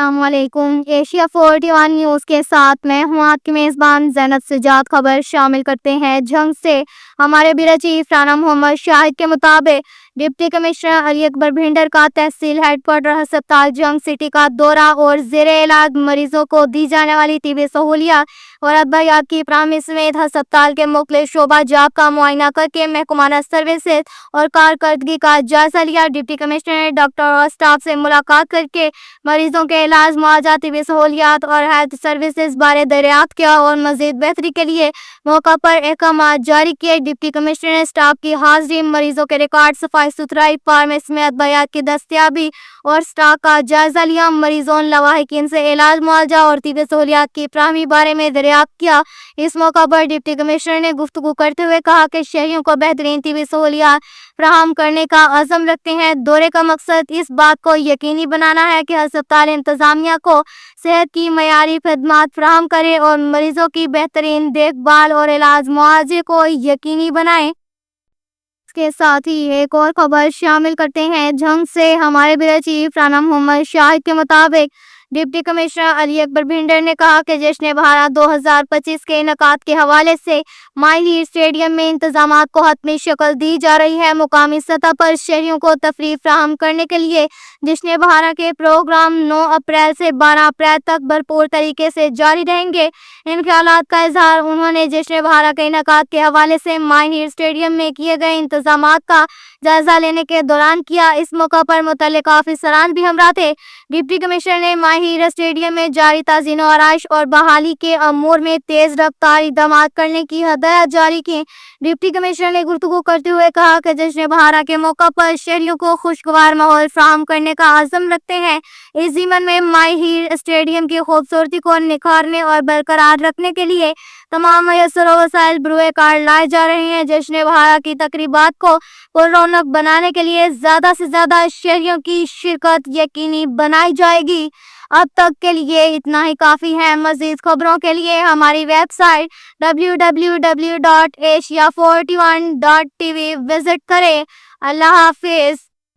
السلام علیکم۔ Asia 41 news کے ساتھ میں ہوں آپ کی میزبان زینب سجاد۔ خبر شامل کرتے ہیں جنگ سے۔ ہمارے بیورو چیف رانا محمد شاہد کے مطابق ڈپٹی کمشنر علی اکبر بھنڈر کا تحصیل ہیڈ کوارٹر ہسپتال جنگ سٹی کا دورہ اور زیر علاج مریضوں کو دی جانے والی طبی سہولیات اور ادویات کی فراہمی سمیت ہسپتال کے مختلف شعبہ جات کا معائنہ کر کے محکمانہ سروسز اور کارکردگی کا جائزہ لیا۔ ڈپٹی کمشنر نے ڈاکٹر اور اسٹاف سے ملاقات کر کے مریضوں کے علاج، معالجہ، طبی سہولیات اور ہیلتھ سروسز بارے دریافت کیا اور مزید بہتری کے لیے موقع پر احکامات جاری کیے۔ ڈپٹی کمشنر نے اسٹاف کی حاضری، مریضوں کے ریکارڈ، صفائی ستھرائی، فارمیسی میں ادویات کی دستیابی اور اسٹاک کا جائزہ لیا۔ مریضوں لواحقین سے علاج، معالجہ اور طبی سہولیات کی فراہمی بارے میں دریافت کیا۔ اس موقع پر ڈپٹی کمشنر نے گفتگو کرتے ہوئے کہا کہ شہریوں کو بہترین طبی سہولیات فراہم کرنے کا عزم رکھتے ہیں۔ دورے کا مقصد اس بات کو یقینی بنانا ہے کہ ہسپتال انتظامیہ کو صحت کی معیاری خدمات فراہم کرے اور مریضوں کی بہترین دیکھ بھال اور علاج معالجے کو یقینی بنائے۔ اس کے ساتھ ہی ایک اور خبر شامل کرتے ہیں جنگ سے۔ ہمارے بیورو چیف رانا محمد شاہد کے مطابق ڈپٹی کمشنر علی اکبر بھنڈر نے کہا کہ جشن بھارت 2025 کے انعقاد کے حوالے سے مائی ہیر اسٹیڈیم میں انتظامات کو حتمی شکل دی جا رہی ہے۔ مقامی سطح پر شہریوں کو تفریح فراہم کرنے کے لیے جشن بھارت کے پروگرام 9 اپریل سے 12 اپریل تک بھرپور طریقے سے جاری رہیں گے۔ ان خیالات کا اظہار انہوں نے جشن بھارت کے انعقاد کے حوالے سے مائی ہیر اسٹیڈیم میں کیے گئے انتظامات کا جائزہ لینے کے دوران کیا۔ اس موقع پر متعلقہ افسران بھی ہمراہ تھے۔ ڈپٹی کمشنر نے مائی ہیر اسٹیڈیم میں جاری تزئین و آرائش اور بحالی کے امور میں تیز رفتار اقدامات کرنے کی ہدایات جاری کی۔ ڈپٹی کمشنر نے گفتگو کرتے ہوئے کہا کہ جشن بھارت کے موقع پر شہریوں کو خوشگوار ماحول فراہم کرنے کا عزم رکھتے ہیں۔ اس ضمن میں مائی ہیر اسٹیڈیم کی خوبصورتی کو نکھارنے اور برقرار رکھنے کے لیے تمام میسر وسائل بروئے کار لائے جا رہے ہیں۔ جشن بھارت کی تقریبات کو پر رونق بنانے کے لیے زیادہ سے زیادہ شہریوں کی شرکت یقینی بنائی جائے گی۔ اب تک کے لیے اتنا ہی کافی ہے۔ مزید خبروں کے لیے ہماری ویب سائٹ www.asia41.tv وزٹ کریں۔ اللہ حافظ۔